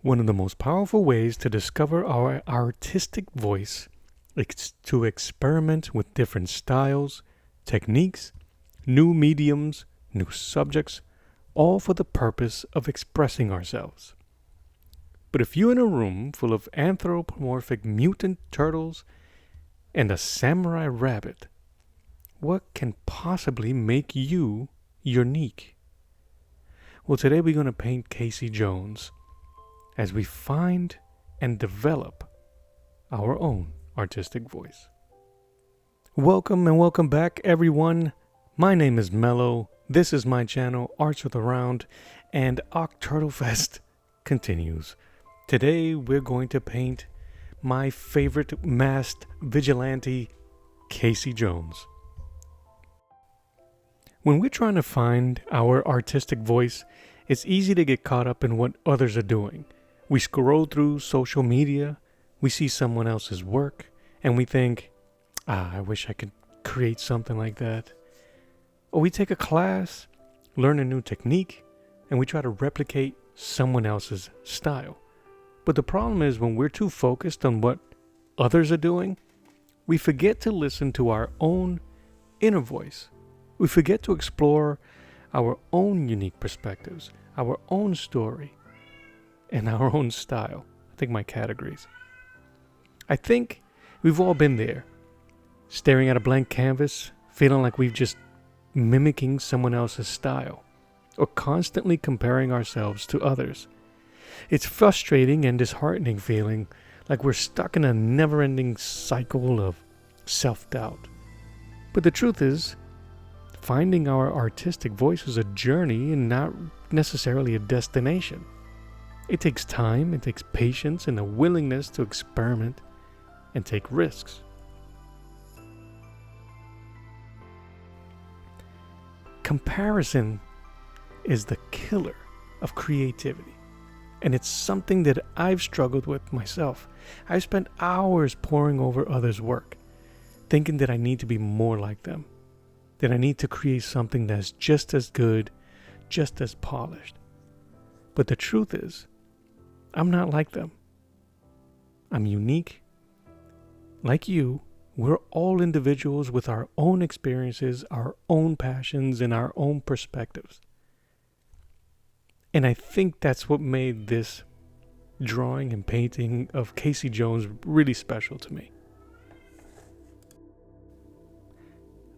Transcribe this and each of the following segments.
One of the most powerful ways to discover our artistic voice is to experiment with different styles, techniques, new mediums, new subjects, all for the purpose of expressing ourselves. But if you're in a room full of anthropomorphic mutant turtles and a samurai rabbit, what can possibly make you unique? Well, today we're going to paint Casey Jones as we find and develop our own artistic voice. Welcome and welcome back, everyone. My name is Mello. This is my channel, Arts with Around, and Octurtlefest continues. Today we're going to paint my favorite masked vigilante, Casey Jones. When we're trying to find our artistic voice, it's easy to get caught up in what others are doing. We scroll through social media, we see someone else's work, and we think, I wish I could create something like that. Or we take a class, learn a new technique, and we try to replicate someone else's style. But the problem is when we're too focused on what others are doing, we forget to listen to our own inner voice. We forget to explore our own unique perspectives, our own story, and our own style. I think my categories. I think we've all been there, staring at a blank canvas, feeling like we've just mimicking someone else's style, or constantly comparing ourselves to others. It's frustrating and disheartening feeling like we're stuck in a never-ending cycle of self-doubt. But the truth is, finding our artistic voice is a journey and not necessarily a destination. It takes time, it takes patience, and a willingness to experiment and take risks. Comparison is the killer of creativity, and it's something that I've struggled with myself. I've spent hours poring over others' work, thinking that I need to be more like them, that I need to create something that's just as good, just as polished. But the truth is, I'm not like them. I'm unique. Like you, we're all individuals with our own experiences, our own passions, and our own perspectives. And I think that's what made this drawing and painting of Casey Jones really special to me.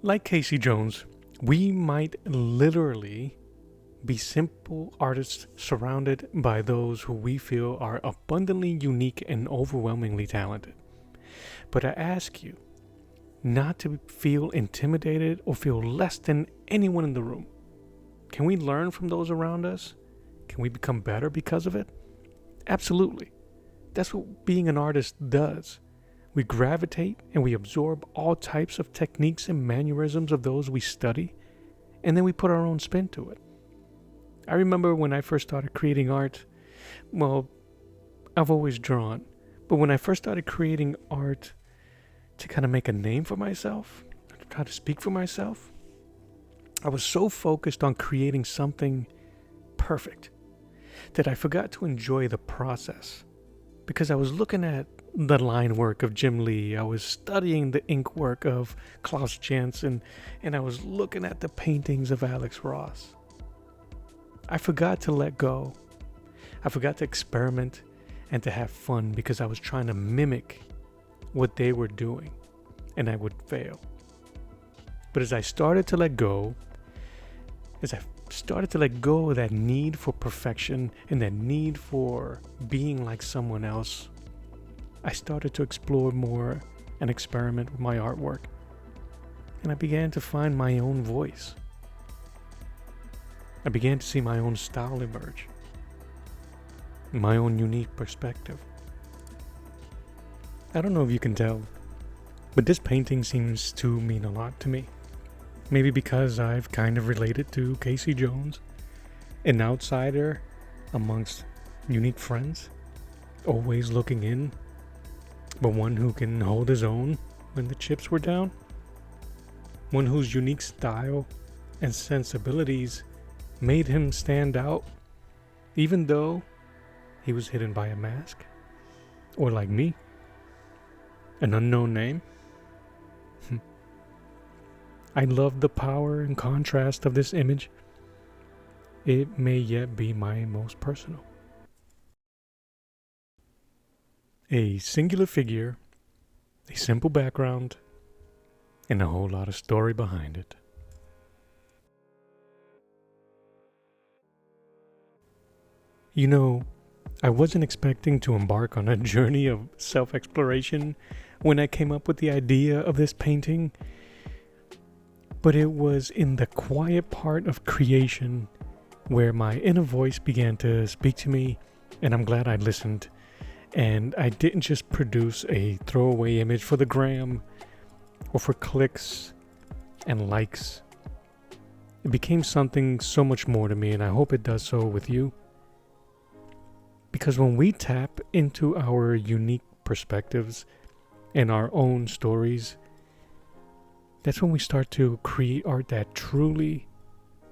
Like Casey Jones, we might literally be simple artists surrounded by those who we feel are abundantly unique and overwhelmingly talented. But I ask you not to feel intimidated or feel less than anyone in the room. Can we learn from those around us? Can we become better because of it? Absolutely. That's what being an artist does. We gravitate and we absorb all types of techniques and mannerisms of those we study, and then we put our own spin to it. I remember when I first started creating art, well, I've always drawn, but when I first started creating art to kind of make a name for myself, to try to speak for myself, I was so focused on creating something perfect that I forgot to enjoy the process. Because I was looking at the line work of Jim Lee, I was studying the ink work of Klaus Janson, and I was looking at the paintings of Alex Ross. I forgot to let go. I forgot to experiment and to have fun because I was trying to mimic what they were doing, and I would fail. But as I started to let go, of that need for perfection and that need for being like someone else, I started to explore more and experiment with my artwork. And I began to find my own voice. I began to see my own style emerge, my own unique perspective. I don't know if you can tell, but this painting seems to mean a lot to me. Maybe because I've kind of related to Casey Jones, an outsider amongst unique friends, always looking in, but one who can hold his own when the chips were down. One whose unique style and sensibilities made him stand out, even though he was hidden by a mask? Or like me, an unknown name? I love the power and contrast of this image. It may yet be my most personal. A singular figure, a simple background, and a whole lot of story behind it. You know, I wasn't expecting to embark on a journey of self-exploration when I came up with the idea of this painting, but it was in the quiet part of creation where my inner voice began to speak to me, and I'm glad I listened. And I didn't just produce a throwaway image for the gram or for clicks and likes. It became something so much more to me, and I hope it does so with you. Because when we tap into our unique perspectives and our own stories, that's when we start to create art that truly,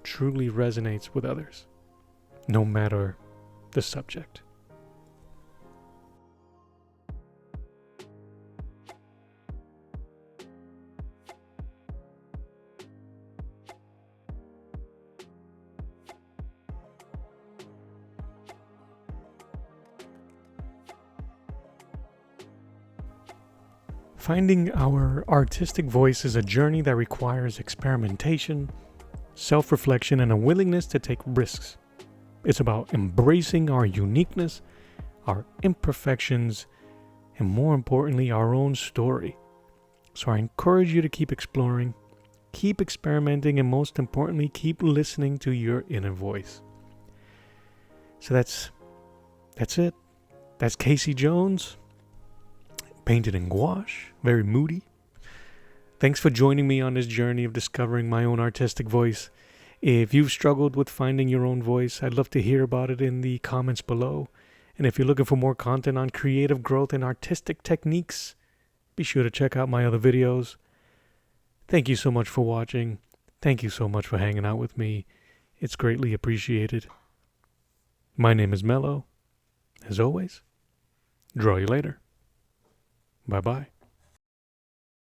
truly resonates with others, no matter the subject. Finding our artistic voice is a journey that requires experimentation, self-reflection, and a willingness to take risks. It's about embracing our uniqueness, our imperfections, and more importantly, our own story. So I encourage you to keep exploring, keep experimenting, and most importantly, keep listening to your inner voice. So that's it. That's Casey Jones. Painted in gouache, very moody. Thanks for joining me on this journey of discovering my own artistic voice. If you've struggled with finding your own voice, I'd love to hear about it in the comments below. And if you're looking for more content on creative growth and artistic techniques, be sure to check out my other videos. Thank you so much for watching. Thank you so much for hanging out with me. It's greatly appreciated. My name is Mello. As always, draw you later. Bye-bye.